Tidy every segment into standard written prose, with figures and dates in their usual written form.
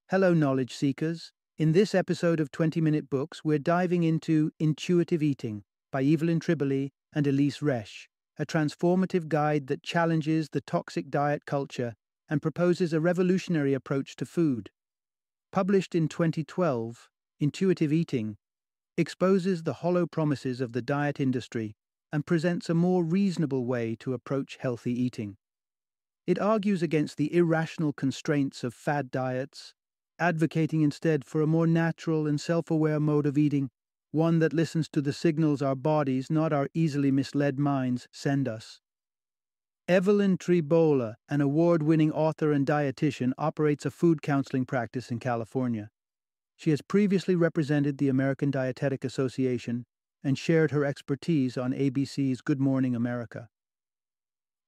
Hello, knowledge seekers. In this episode of 20-Minute Books, we're diving into Intuitive Eating by Evelyn Tribole and Elyse Resch, a transformative guide that challenges the toxic diet culture and proposes a revolutionary approach to food. Published in 2012, Intuitive Eating exposes the hollow promises of the diet industry and presents a more reasonable way to approach healthy eating. It argues against the irrational constraints of fad diets, advocating instead for a more natural and self-aware mode of eating, one that listens to the signals our bodies, not our easily misled minds, send us. Evelyn Tribole, an award-winning author and dietitian, operates a food counseling practice in California. She has previously represented the American Dietetic Association and shared her expertise on ABC's Good Morning America.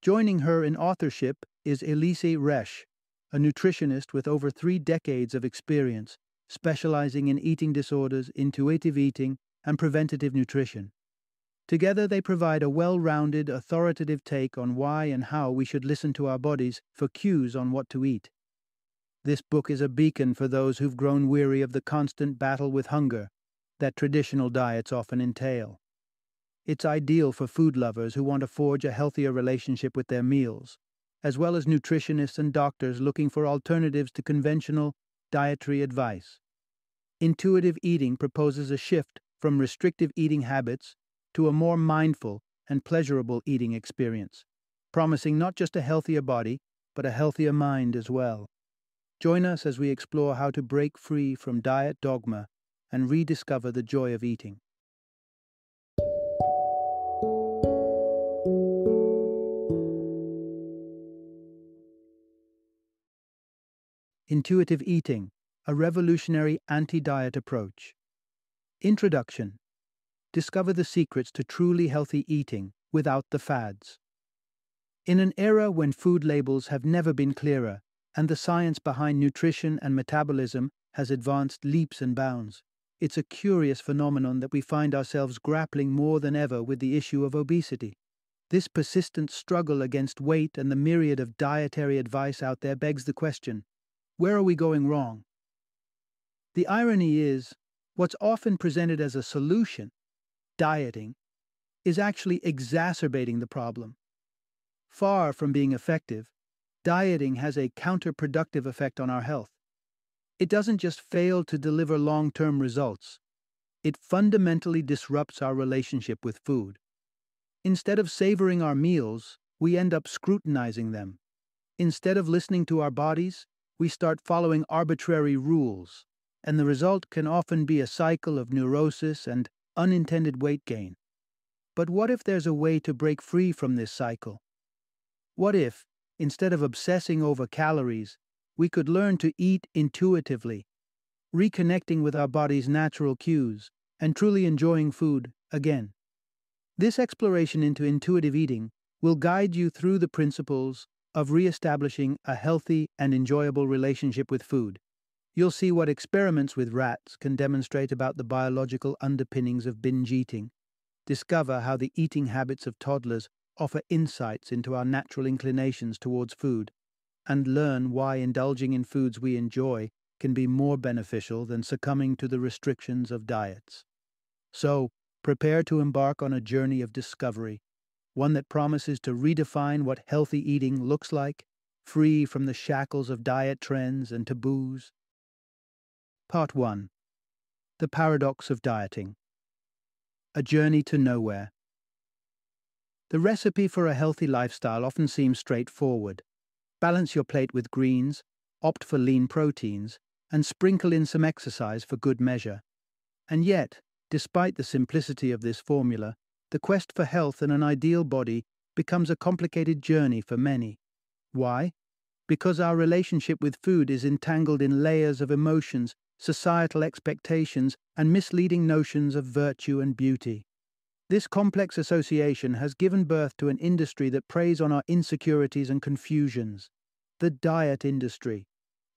Joining her in authorship is Elyse Resch, a nutritionist with over 3 decades of experience, specializing in eating disorders, intuitive eating, and preventative nutrition. Together, they provide a well-rounded, authoritative take on why and how we should listen to our bodies for cues on what to eat. This book is a beacon for those who've grown weary of the constant battle with hunger that traditional diets often entail. It's ideal for food lovers who want to forge a healthier relationship with their meals, as well as nutritionists and doctors looking for alternatives to conventional dietary advice. Intuitive eating proposes a shift from restrictive eating habits to a more mindful and pleasurable eating experience, promising not just a healthier body, but a healthier mind as well. Join us as we explore how to break free from diet dogma and rediscover the joy of eating. Intuitive Eating, a revolutionary anti-diet approach. Introduction. Discover the secrets to truly healthy eating without the fads. In an era when food labels have never been clearer and the science behind nutrition and metabolism has advanced leaps and bounds, it's a curious phenomenon that we find ourselves grappling more than ever with the issue of obesity. This persistent struggle against weight and the myriad of dietary advice out there begs the question, where are we going wrong? The irony is, what's often presented as a solution, dieting, is actually exacerbating the problem. Far from being effective, dieting has a counterproductive effect on our health. It doesn't just fail to deliver long-term results, it fundamentally disrupts our relationship with food. Instead of savoring our meals, we end up scrutinizing them. Instead of listening to our bodies, we start following arbitrary rules, and the result can often be a cycle of neurosis and unintended weight gain. But what if there's a way to break free from this cycle? What if, instead of obsessing over calories, we could learn to eat intuitively, reconnecting with our body's natural cues and truly enjoying food again? This exploration into intuitive eating will guide you through the principles of re-establishing a healthy and enjoyable relationship with food. You'll see what experiments with rats can demonstrate about the biological underpinnings of binge eating, discover how the eating habits of toddlers offer insights into our natural inclinations towards food, and learn why indulging in foods we enjoy can be more beneficial than succumbing to the restrictions of diets. So, prepare to embark on a journey of discovery, one that promises to redefine what healthy eating looks like, free from the shackles of diet trends and taboos. Part 1. The Paradox of Dieting. A Journey to Nowhere. The recipe for a healthy lifestyle often seems straightforward. Balance your plate with greens, opt for lean proteins, and sprinkle in some exercise for good measure. And yet, despite the simplicity of this formula, the quest for health and an ideal body becomes a complicated journey for many. Why? Because our relationship with food is entangled in layers of emotions, societal expectations, and misleading notions of virtue and beauty. This complex association has given birth to an industry that preys on our insecurities and confusions. The diet industry,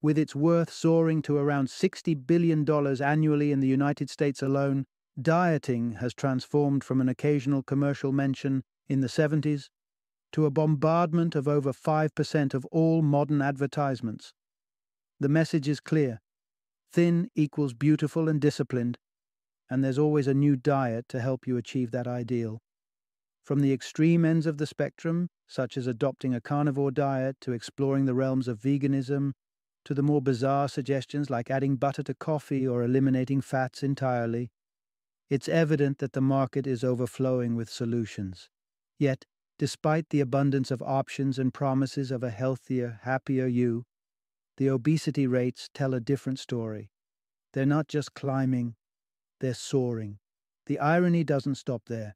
with its worth soaring to around $60 billion annually in the United States alone, dieting has transformed from an occasional commercial mention in the 70s to a bombardment of over 5% of all modern advertisements. The message is clear. Thin equals beautiful and disciplined, and there's always a new diet to help you achieve that ideal. From the extreme ends of the spectrum, such as adopting a carnivore diet to exploring the realms of veganism, to the more bizarre suggestions like adding butter to coffee or eliminating fats entirely, it's evident that the market is overflowing with solutions. Yet, despite the abundance of options and promises of a healthier, happier you, the obesity rates tell a different story. They're not just climbing, they're soaring. The irony doesn't stop there.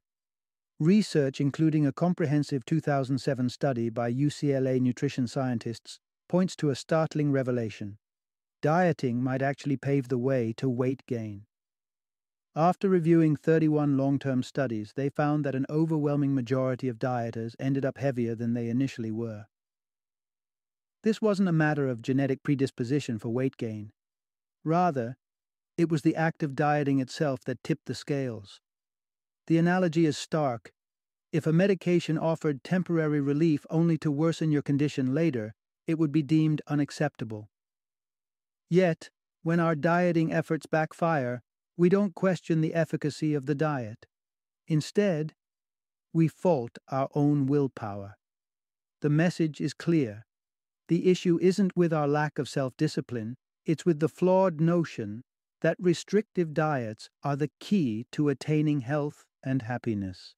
Research, including a comprehensive 2007 study by UCLA nutrition scientists, points to a startling revelation. Dieting might actually pave the way to weight gain. After reviewing 31 long-term studies, they found that an overwhelming majority of dieters ended up heavier than they initially were. This wasn't a matter of genetic predisposition for weight gain. Rather, it was the act of dieting itself that tipped the scales. The analogy is stark. If a medication offered temporary relief only to worsen your condition later, it would be deemed unacceptable. Yet, when our dieting efforts backfire, we don't question the efficacy of the diet. Instead, we fault our own willpower. The message is clear. The issue isn't with our lack of self-discipline, it's with the flawed notion that restrictive diets are the key to attaining health and happiness.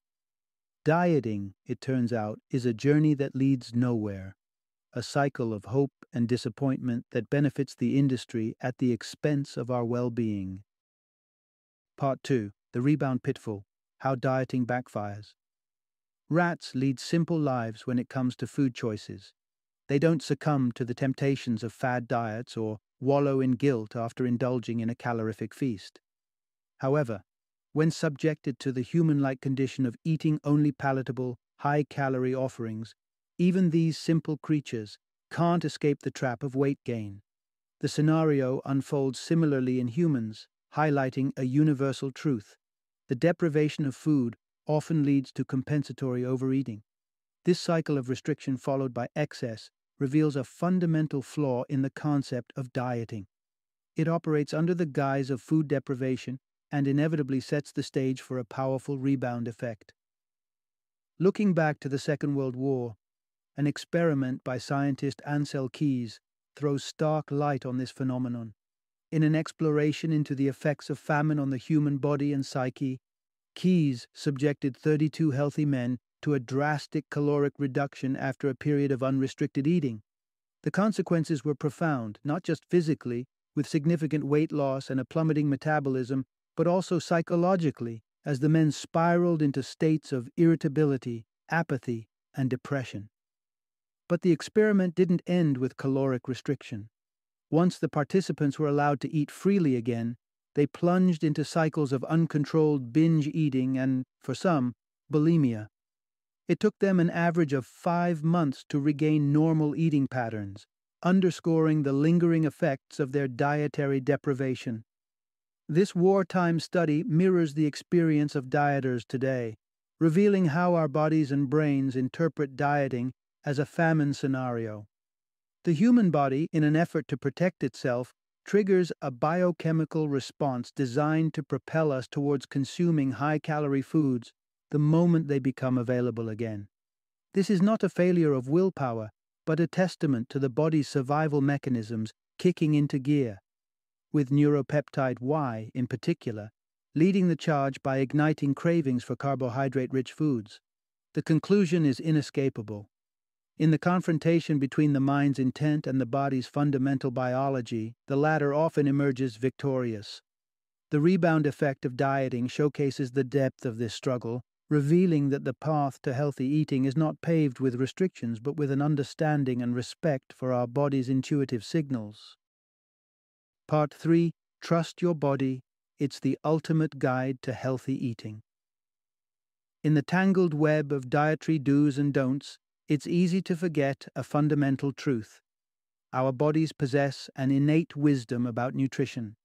Dieting, it turns out, is a journey that leads nowhere, a cycle of hope and disappointment that benefits the industry at the expense of our well-being. Part 2. The Rebound Pitfall: How Dieting Backfires. Rats lead simple lives when it comes to food choices. They don't succumb to the temptations of fad diets or wallow in guilt after indulging in a calorific feast. However, when subjected to the human-like condition of eating only palatable, high-calorie offerings, even these simple creatures can't escape the trap of weight gain. The scenario unfolds similarly in humans, highlighting a universal truth. The deprivation of food often leads to compensatory overeating. This cycle of restriction followed by excess reveals a fundamental flaw in the concept of dieting. It operates under the guise of food deprivation and inevitably sets the stage for a powerful rebound effect. Looking back to the Second World War, an experiment by scientist Ansel Keys throws stark light on this phenomenon. In an exploration into the effects of famine on the human body and psyche, Keys subjected 32 healthy men to a drastic caloric reduction after a period of unrestricted eating. The consequences were profound, not just physically, with significant weight loss and a plummeting metabolism, but also psychologically, as the men spiraled into states of irritability, apathy, and depression. But the experiment didn't end with caloric restriction. Once the participants were allowed to eat freely again, they plunged into cycles of uncontrolled binge eating and, for some, bulimia. It took them an average of 5 months to regain normal eating patterns, underscoring the lingering effects of their dietary deprivation. This wartime study mirrors the experience of dieters today, revealing how our bodies and brains interpret dieting as a famine scenario. The human body, in an effort to protect itself, triggers a biochemical response designed to propel us towards consuming high-calorie foods the moment they become available again. This is not a failure of willpower, but a testament to the body's survival mechanisms kicking into gear, with neuropeptide Y, in particular, leading the charge by igniting cravings for carbohydrate-rich foods. The conclusion is inescapable. In the confrontation between the mind's intent and the body's fundamental biology, the latter often emerges victorious. The rebound effect of dieting showcases the depth of this struggle, revealing that the path to healthy eating is not paved with restrictions but with an understanding and respect for our body's intuitive signals. Part 3. Trust your body. It's the ultimate guide to healthy eating. In the tangled web of dietary do's and don'ts, it's easy to forget a fundamental truth. Our bodies possess an innate wisdom about nutrition.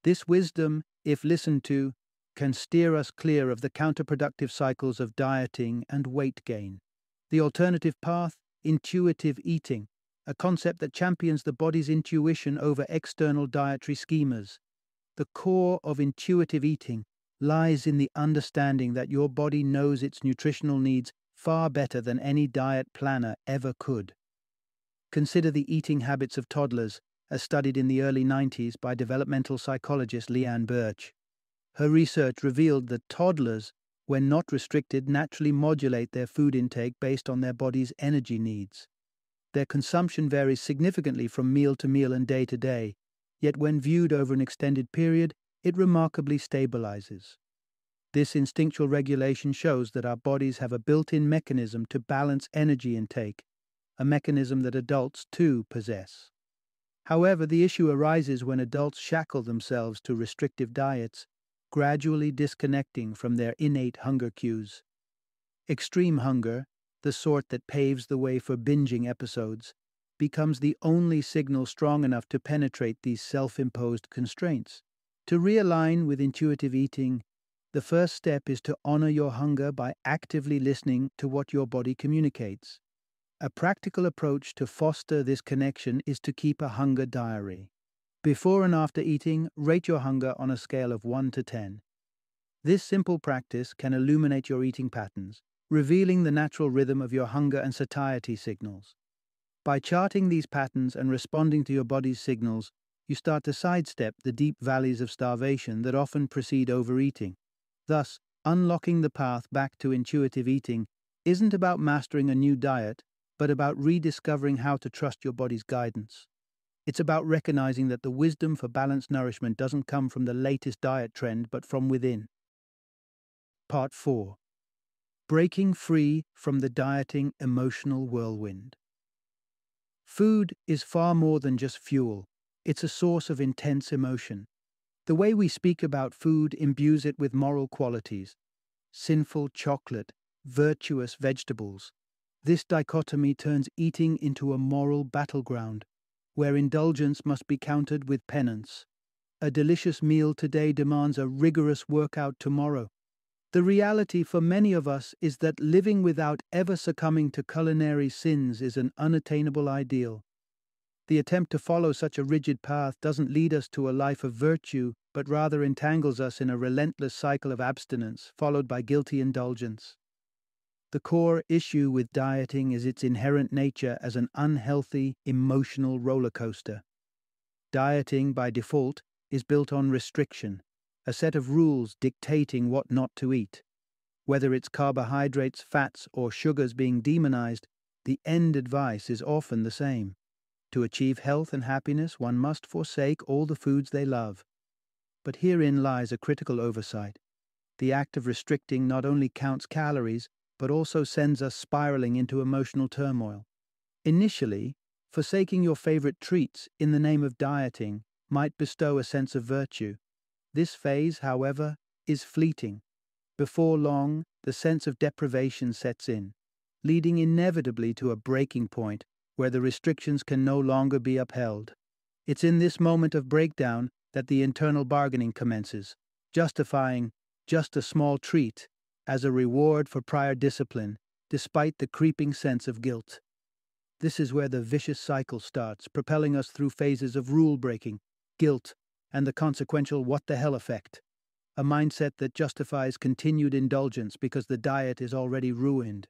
This wisdom, if listened to, can steer us clear of the counterproductive cycles of dieting and weight gain. The alternative path: intuitive eating, a concept that champions the body's intuition over external dietary schemas. The core of intuitive eating lies in the understanding that your body knows its nutritional needs far better than any diet planner ever could. Consider the eating habits of toddlers, as studied in the early 90s by developmental psychologist Leanne Birch. Her research revealed that toddlers, when not restricted, naturally modulate their food intake based on their body's energy needs. Their consumption varies significantly from meal to meal and day to day, yet when viewed over an extended period, it remarkably stabilizes. This instinctual regulation shows that our bodies have a built-in mechanism to balance energy intake, a mechanism that adults too possess. However, the issue arises when adults shackle themselves to restrictive diets, gradually disconnecting from their innate hunger cues. Extreme hunger, the sort that paves the way for binging episodes, becomes the only signal strong enough to penetrate these self-imposed constraints. To realign with intuitive eating, the first step is to honor your hunger by actively listening to what your body communicates. A practical approach to foster this connection is to keep a hunger diary. Before and after eating, rate your hunger on a scale of 1 to 10. This simple practice can illuminate your eating patterns, revealing the natural rhythm of your hunger and satiety signals. By charting these patterns and responding to your body's signals, you start to sidestep the deep valleys of starvation that often precede overeating. Thus, unlocking the path back to intuitive eating isn't about mastering a new diet, but about rediscovering how to trust your body's guidance. It's about recognizing that the wisdom for balanced nourishment doesn't come from the latest diet trend, but from within. Part 4. Breaking free from the dieting emotional whirlwind. Food is far more than just fuel. It's a source of intense emotion. The way we speak about food imbues it with moral qualities. Sinful chocolate, virtuous vegetables. This dichotomy turns eating into a moral battleground, where indulgence must be countered with penance. A delicious meal today demands a rigorous workout tomorrow. The reality for many of us is that living without ever succumbing to culinary sins is an unattainable ideal. The attempt to follow such a rigid path doesn't lead us to a life of virtue, but rather entangles us in a relentless cycle of abstinence, followed by guilty indulgence. The core issue with dieting is its inherent nature as an unhealthy, emotional roller coaster. Dieting, by default, is built on restriction, a set of rules dictating what not to eat. Whether it's carbohydrates, fats, or sugars being demonized, the end advice is often the same. To achieve health and happiness, one must forsake all the foods they love. But herein lies a critical oversight. The act of restricting not only counts calories, but also sends us spiraling into emotional turmoil. Initially, forsaking your favorite treats in the name of dieting might bestow a sense of virtue. This phase, however, is fleeting. Before long, the sense of deprivation sets in, leading inevitably to a breaking point where the restrictions can no longer be upheld. It's in this moment of breakdown that the internal bargaining commences, justifying just a small treat as a reward for prior discipline, despite the creeping sense of guilt. This is where the vicious cycle starts, propelling us through phases of rule-breaking, guilt, and the consequential what-the-hell effect, a mindset that justifies continued indulgence because the diet is already ruined.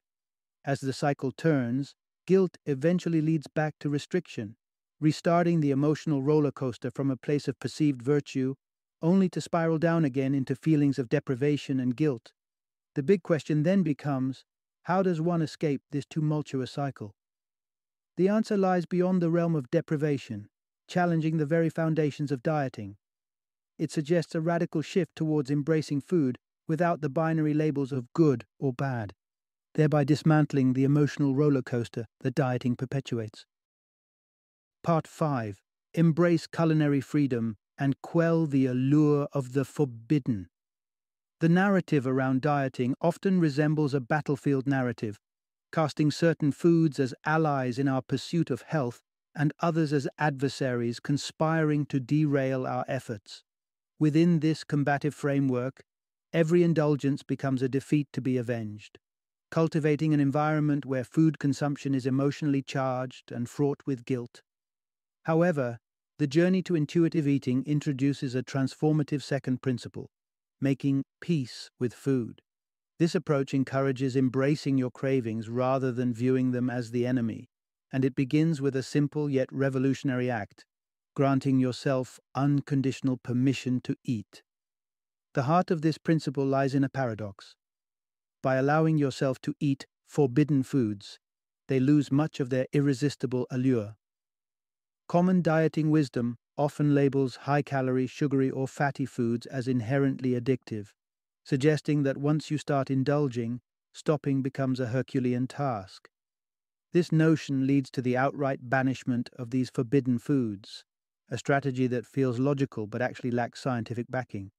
As the cycle turns, guilt eventually leads back to restriction, restarting the emotional roller coaster from a place of perceived virtue, only to spiral down again into feelings of deprivation and guilt. The big question then becomes, how does one escape this tumultuous cycle? The answer lies beyond the realm of deprivation, challenging the very foundations of dieting. It suggests a radical shift towards embracing food without the binary labels of good or bad, thereby dismantling the emotional roller coaster that dieting perpetuates. Part 5. Embrace culinary freedom and quell the allure of the forbidden. The narrative around dieting often resembles a battlefield narrative, casting certain foods as allies in our pursuit of health and others as adversaries conspiring to derail our efforts. Within this combative framework, every indulgence becomes a defeat to be avenged. cultivating an environment where food consumption is emotionally charged and fraught with guilt. However, the journey to intuitive eating introduces a transformative second principle: making peace with food. This approach encourages embracing your cravings rather than viewing them as the enemy, and it begins with a simple yet revolutionary act: granting yourself unconditional permission to eat. The heart of this principle lies in a paradox. By allowing yourself to eat forbidden foods, they lose much of their irresistible allure. Common dieting wisdom often labels high-calorie, sugary, or fatty foods as inherently addictive, suggesting that once you start indulging, stopping becomes a Herculean task. This notion leads to the outright banishment of these forbidden foods, a strategy that feels logical but actually lacks scientific backing.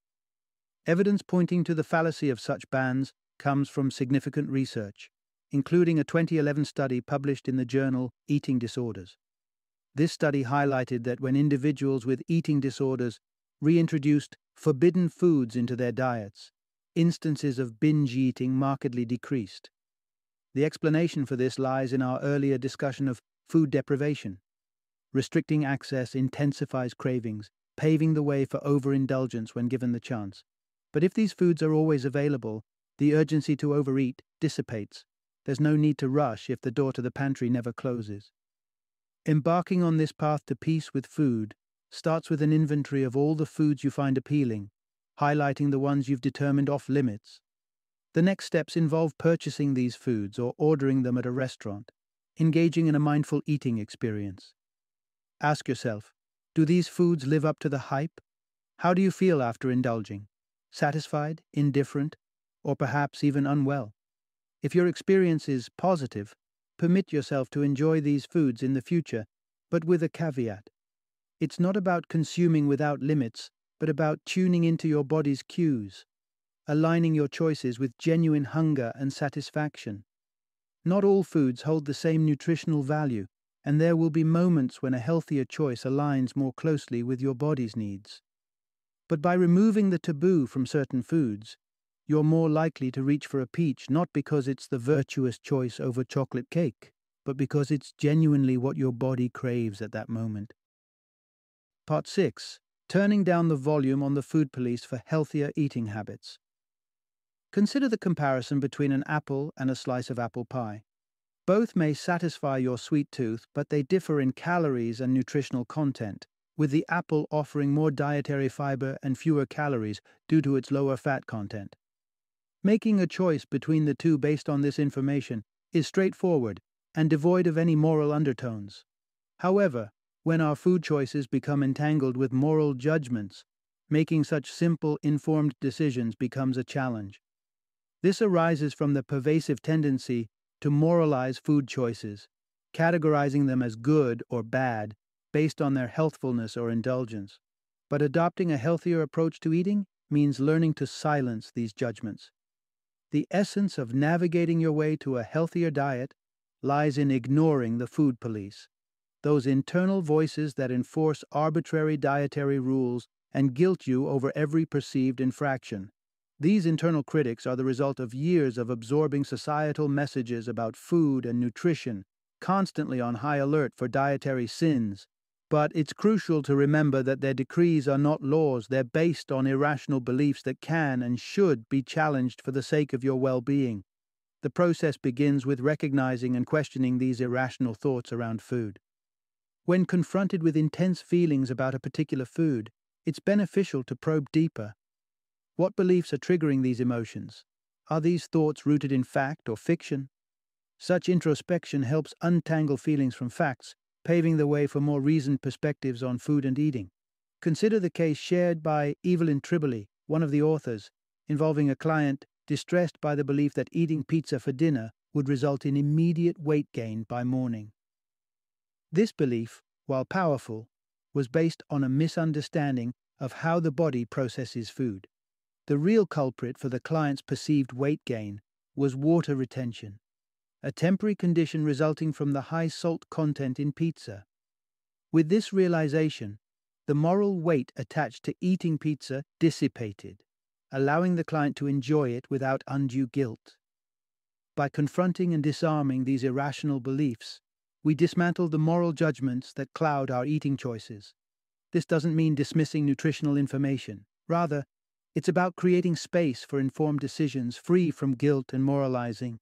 Evidence pointing to the fallacy of such bans comes from significant research, including a 2011 study published in the journal Eating Disorders. This study highlighted that when individuals with eating disorders reintroduced forbidden foods into their diets, instances of binge eating markedly decreased. The explanation for this lies in our earlier discussion of food deprivation. Restricting access intensifies cravings, paving the way for overindulgence when given the chance. But if these foods are always available, the urgency to overeat dissipates. There's no need to rush if the door to the pantry never closes. Embarking on this path to peace with food starts with an inventory of all the foods you find appealing, highlighting the ones you've determined off limits. The next steps involve purchasing these foods or ordering them at a restaurant, engaging in a mindful eating experience. Ask yourself, do these foods live up to the hype? How do you feel after indulging? Satisfied, indifferent, or perhaps even unwell? If your experience is positive, permit yourself to enjoy these foods in the future, but with a caveat. It's not about consuming without limits, but about tuning into your body's cues, aligning your choices with genuine hunger and satisfaction. Not all foods hold the same nutritional value, and there will be moments when a healthier choice aligns more closely with your body's needs. But by removing the taboo from certain foods, you're more likely to reach for a peach not because it's the virtuous choice over chocolate cake, but because it's genuinely what your body craves at that moment. Part 6. Turning down the volume on the food police for healthier eating habits. Consider the comparison between an apple and a slice of apple pie. Both may satisfy your sweet tooth, but they differ in calories and nutritional content, with the apple offering more dietary fiber and fewer calories due to its lower fat content. Making a choice between the two based on this information is straightforward and devoid of any moral undertones. However, when our food choices become entangled with moral judgments, making such simple, informed decisions becomes a challenge. This arises from the pervasive tendency to moralize food choices, categorizing them as good or bad based on their healthfulness or indulgence. But adopting a healthier approach to eating means learning to silence these judgments. The essence of navigating your way to a healthier diet lies in ignoring the food police, those internal voices that enforce arbitrary dietary rules and guilt you over every perceived infraction. These internal critics are the result of years of absorbing societal messages about food and nutrition, constantly on high alert for dietary sins. But it's crucial to remember that their decrees are not laws. They're based on irrational beliefs that can and should be challenged for the sake of your well-being. The process begins with recognizing and questioning these irrational thoughts around food. When confronted with intense feelings about a particular food, it's beneficial to probe deeper. What beliefs are triggering these emotions? Are these thoughts rooted in fact or fiction? Such introspection helps untangle feelings from facts, paving the way for more reasoned perspectives on food and eating. Consider the case shared by Evelyn Tribole, one of the authors, involving a client distressed by the belief that eating pizza for dinner would result in immediate weight gain by morning. This belief, while powerful, was based on a misunderstanding of how the body processes food. The real culprit for the client's perceived weight gain was water retention, a temporary condition resulting from the high salt content in pizza. With this realization, the moral weight attached to eating pizza dissipated, allowing the client to enjoy it without undue guilt. By confronting and disarming these irrational beliefs, we dismantle the moral judgments that cloud our eating choices. This doesn't mean dismissing nutritional information. Rather, it's about creating space for informed decisions free from guilt and moralizing.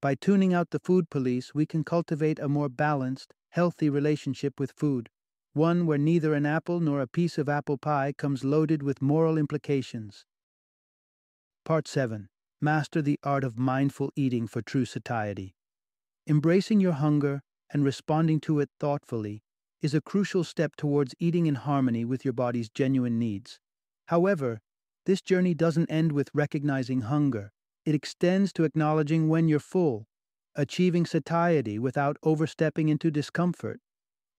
By tuning out the food police, we can cultivate a more balanced, healthy relationship with food, one where neither an apple nor a piece of apple pie comes loaded with moral implications. Part 7. Master the art of mindful eating for true satiety. Embracing your hunger and responding to it thoughtfully is a crucial step towards eating in harmony with your body's genuine needs. However, this journey doesn't end with recognizing hunger. It extends to acknowledging when you're full, achieving satiety without overstepping into discomfort.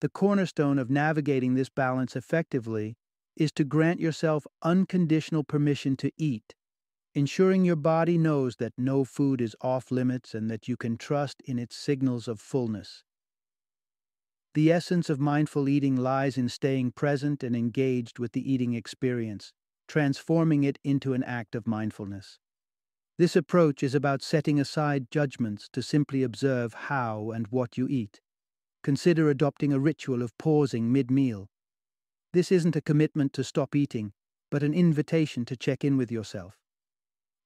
The cornerstone of navigating this balance effectively is to grant yourself unconditional permission to eat, ensuring your body knows that no food is off limits and that you can trust in its signals of fullness. The essence of mindful eating lies in staying present and engaged with the eating experience, transforming it into an act of mindfulness. This approach is about setting aside judgments to simply observe how and what you eat. Consider adopting a ritual of pausing mid-meal. This isn't a commitment to stop eating, but an invitation to check in with yourself.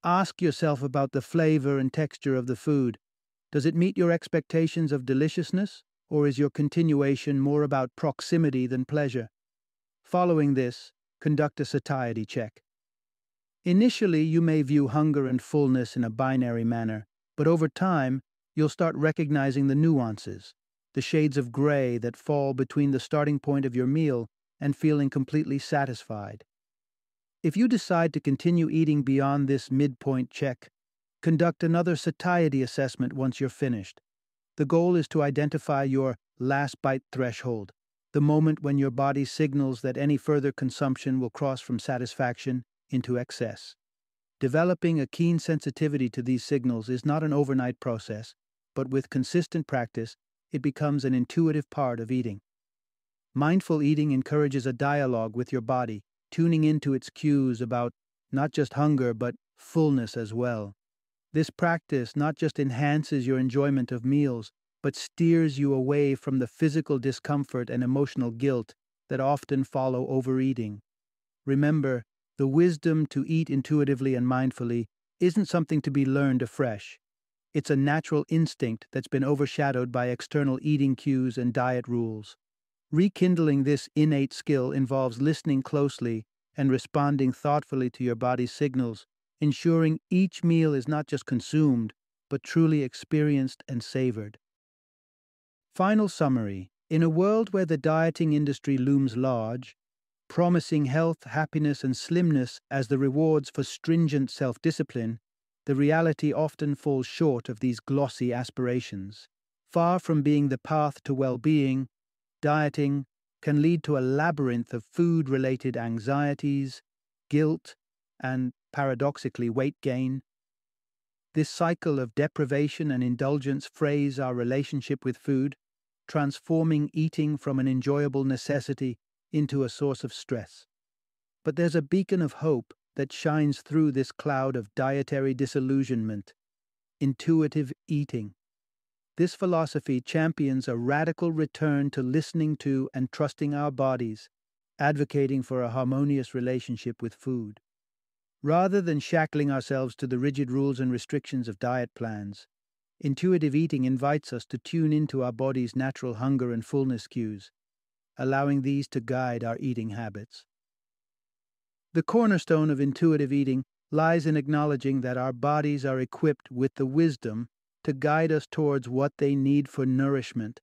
Ask yourself about the flavor and texture of the food. Does it meet your expectations of deliciousness, or is your continuation more about proximity than pleasure? Following this, conduct a satiety check. Initially, you may view hunger and fullness in a binary manner, but over time, you'll start recognizing the nuances, the shades of gray that fall between the starting point of your meal and feeling completely satisfied. If you decide to continue eating beyond this midpoint check, conduct another satiety assessment once you're finished. The goal is to identify your last bite threshold, the moment when your body signals that any further consumption will cross from satisfaction into excess. Developing a keen sensitivity to these signals is not an overnight process, but with consistent practice, it becomes an intuitive part of eating. Mindful eating encourages a dialogue with your body, tuning into its cues about not just hunger but fullness as well. This practice not just enhances your enjoyment of meals, but steers you away from the physical discomfort and emotional guilt that often follow overeating. Remember, the wisdom to eat intuitively and mindfully isn't something to be learned afresh. It's a natural instinct that's been overshadowed by external eating cues and diet rules. Rekindling this innate skill involves listening closely and responding thoughtfully to your body's signals, ensuring each meal is not just consumed, but truly experienced and savored. Final summary. In a world where the dieting industry looms large, promising health, happiness, and slimness as the rewards for stringent self-discipline, the reality often falls short of these glossy aspirations. Far from being the path to well-being, dieting can lead to a labyrinth of food-related anxieties, guilt, and, paradoxically, weight gain. This cycle of deprivation and indulgence frays our relationship with food, transforming eating from an enjoyable necessity into a source of stress. But there's a beacon of hope that shines through this cloud of dietary disillusionment: intuitive eating. This philosophy champions a radical return to listening to and trusting our bodies, advocating for a harmonious relationship with food. Rather than shackling ourselves to the rigid rules and restrictions of diet plans, intuitive eating invites us to tune into our body's natural hunger and fullness cues, allowing these to guide our eating habits. The cornerstone of intuitive eating lies in acknowledging that our bodies are equipped with the wisdom to guide us towards what they need for nourishment,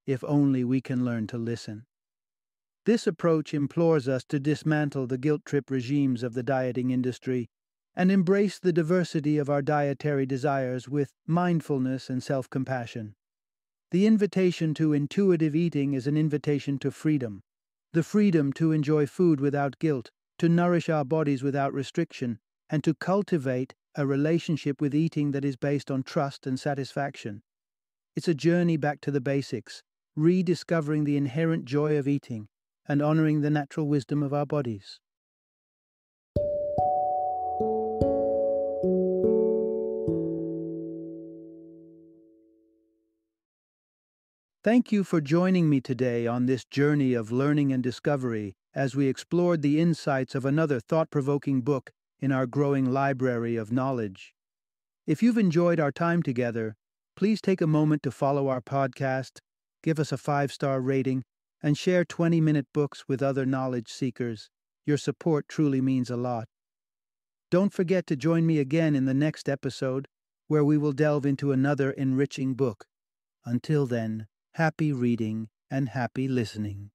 if only we can learn to listen. This approach implores us to dismantle the guilt trip regimes of the dieting industry and embrace the diversity of our dietary desires with mindfulness and self-compassion. The invitation to intuitive eating is an invitation to freedom, the freedom to enjoy food without guilt, to nourish our bodies without restriction, and to cultivate a relationship with eating that is based on trust and satisfaction. It's a journey back to the basics, rediscovering the inherent joy of eating and honoring the natural wisdom of our bodies. Thank you for joining me today on this journey of learning and discovery as we explored the insights of another thought-provoking book in our growing library of knowledge. If you've enjoyed our time together, please take a moment to follow our podcast, give us a 5-star rating, and share 20-minute books with other knowledge seekers. Your support truly means a lot. Don't forget to join me again in the next episode, where we will delve into another enriching book. Until then, happy reading and happy listening.